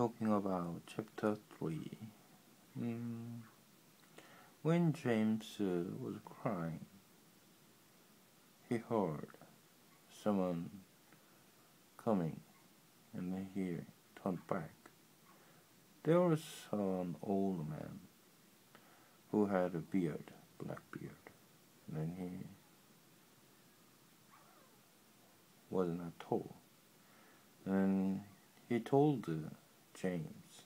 talking about chapter 3. Mm, when James was crying, he heard someone coming, and then he turned back. There was an old man who had a beard, black beard, and then he was not tall. And he told James,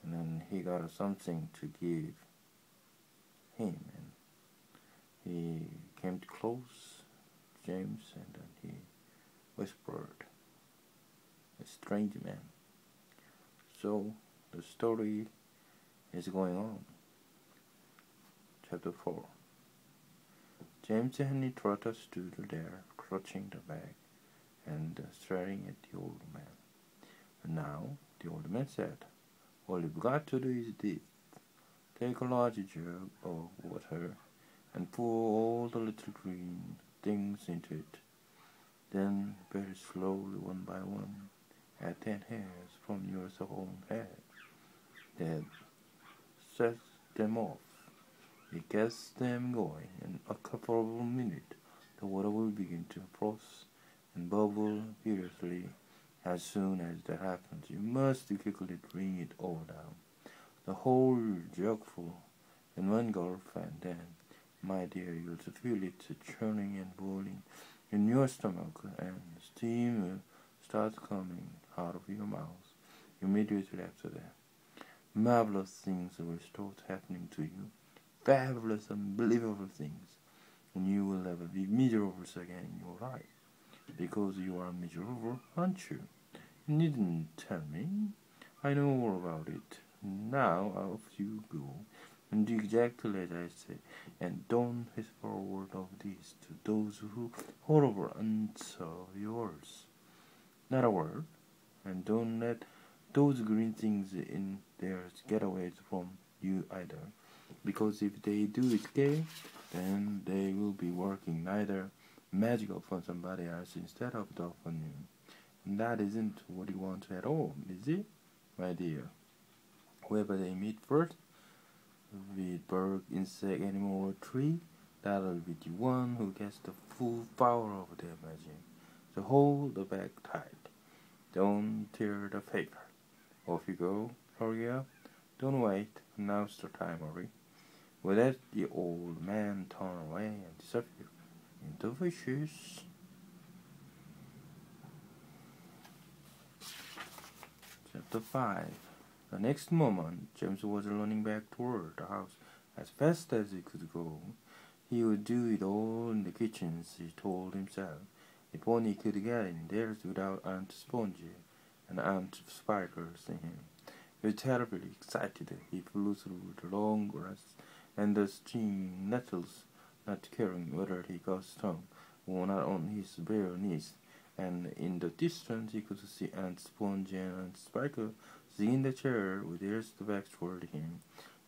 and then he got something to give him, and he came to close James, and then he whispered, "A strange man." So the story is going on. Chapter 4. James and Trotter stood there, clutching the bag and staring at the old man. And now the old man said, "All you've got to do is this. Take a large jug of water and pour all the little green things into it. Then, very slowly, one by one, add 10 hairs from your own head. Then set them off. It gets them going. In a couple of minutes, the water will begin to froth and bubble furiously. As soon as that happens, you must quickly bring it all down, the whole jugful, in one gulp, and then, my dear, you'll feel it churning and boiling in your stomach, and steam starts coming out of your mouth immediately after that. Marvelous things will start happening to you, fabulous, unbelievable things, and you will never be miserable again in your life, because you are miserable, aren't you? You needn't tell me. I know all about it. Now off you go, and do exactly as I say, and don't whisper a word of this to those who horrible answer yours. Not a word, and don't let those green things in there get away from you either, because if they do escape, then they will be working neither magic upon somebody else instead of upon you. And that isn't what you want at all, is it, my dear? Whoever they meet first, with bird, insect, animal, or tree, that'll be the one who gets the full power of their magic. So hold the bag tight. Don't tear the paper. Off you go. Hurry up. Don't wait. Now's the time, hurry. With that, the old man turned away and disappeared into the bushes. Chapter 5. The next moment, James was running back toward the house as fast as he could go. He would do it all in the kitchen, he told himself, if only he could get in there without Aunt Spongy and Aunt Spiker seeing him. He was terribly excited. He flew through the long grass and the stinging nettles, not caring whether he got stung or not on his bare knees. And in the distance he could see Aunt Spongy and Aunt Spiker sitting in the chair with ears back toward him.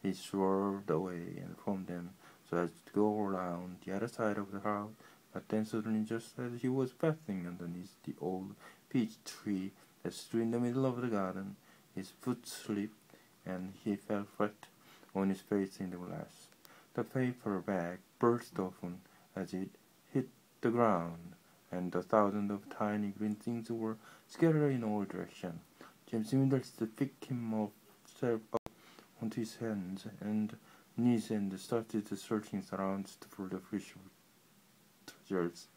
He swerved away and from them so as to go around the other side of the house, but then suddenly, just as he was passing underneath the old peach tree that stood in the middle of the garden, his foot slipped and he fell flat on his face in the grass. The paper bag burst open as it hit the ground, and the thousands of tiny green things were scattered in all directions. James immediately picked himself up onto his hands and knees and started searching around for the fish treasures.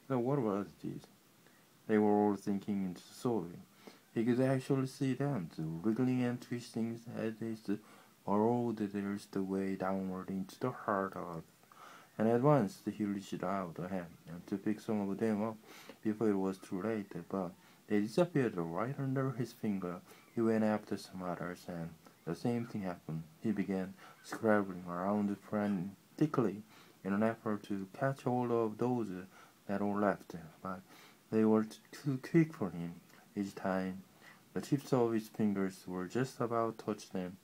So what was this? They were all sinking into the soil. He could actually see them, wriggling and twisting as they burrowed the way downward into the hard earth. And at once he reached out a hand to pick some of them up before it was too late, but they disappeared right under his finger. He went after some others, and the same thing happened. He began scrabbling around frantically in an effort to catch hold of those that were left, but they were too quick for him. Each time the tips of his fingers were just about to touch them,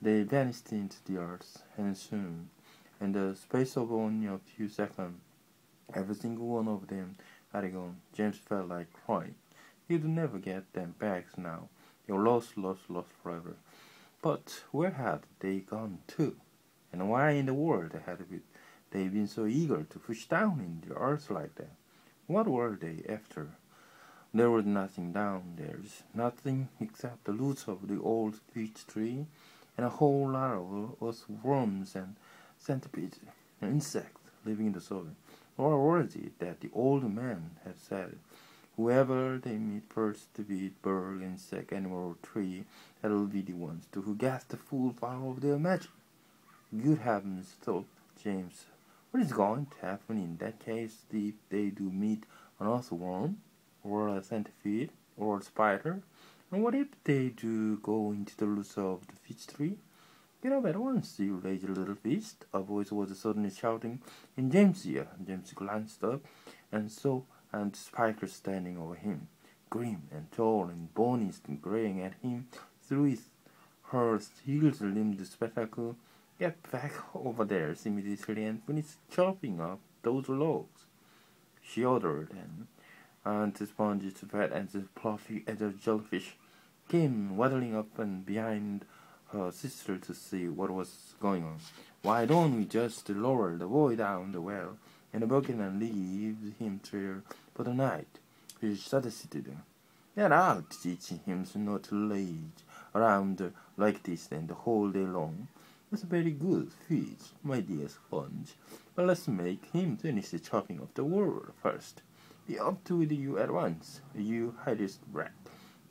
they vanished into the earth, and soon, in the space of only a few seconds, every single one of them had gone. James felt like crying. He would never get them back now. You're lost, lost, lost forever. But where had they gone to? And why in the world had they been so eager to push down in the earth like that? What were they after? There was nothing down there, nothing except the roots of the old beech tree and a whole lot of worms and centipedes and insects living in the soil. Or was it that the old man had said, whoever they meet first to be bird, insect, animal, or tree, that'll be the ones to who gets the full power of their magic? Good heavens, thought James. What is going to happen in that case if they do meet an earthworm, or a centipede, or a spider? And what if they do go into the roots of the peach tree? Get up at once, you lazy little beast, a voice was suddenly shouting in James' ear. James glanced up and saw the spider standing over him, grim and tall and bony, glaring at him through her steel-limbed spectacle. Get back over there immediately and finish chopping up those logs, she ordered, and the spongy, fat and fluffy as a jellyfish came waddling up and behind her sister to see what was going on. Why don't we just lower the boy down the well in a bucket and leave him there for the night? She suggested. Get out, teaching him not to lay around like this and the whole day long. That's a very good feat, my dear Sponge. But let's make him finish the chopping of the wood first. Be up to you at once, you hideous brat.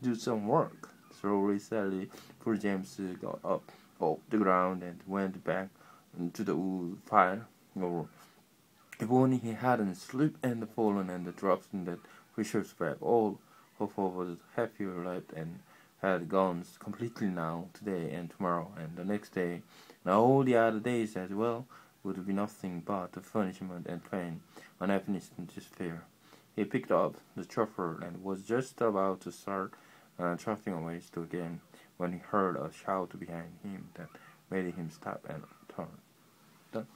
Do some work. Slowly, Sally, poor James got up off the ground and went back to the wood fire. Or if only he hadn't slipped and fallen and dropped in that precious bag, all hope was happier left and had gone completely now, today and tomorrow and the next day, and all the other days as well, would be nothing but punishment and pain, unhappiness and despair. He picked up the chopper and was just about to start chopping away still again when he heard a shout behind him that made him stop and turn. Done.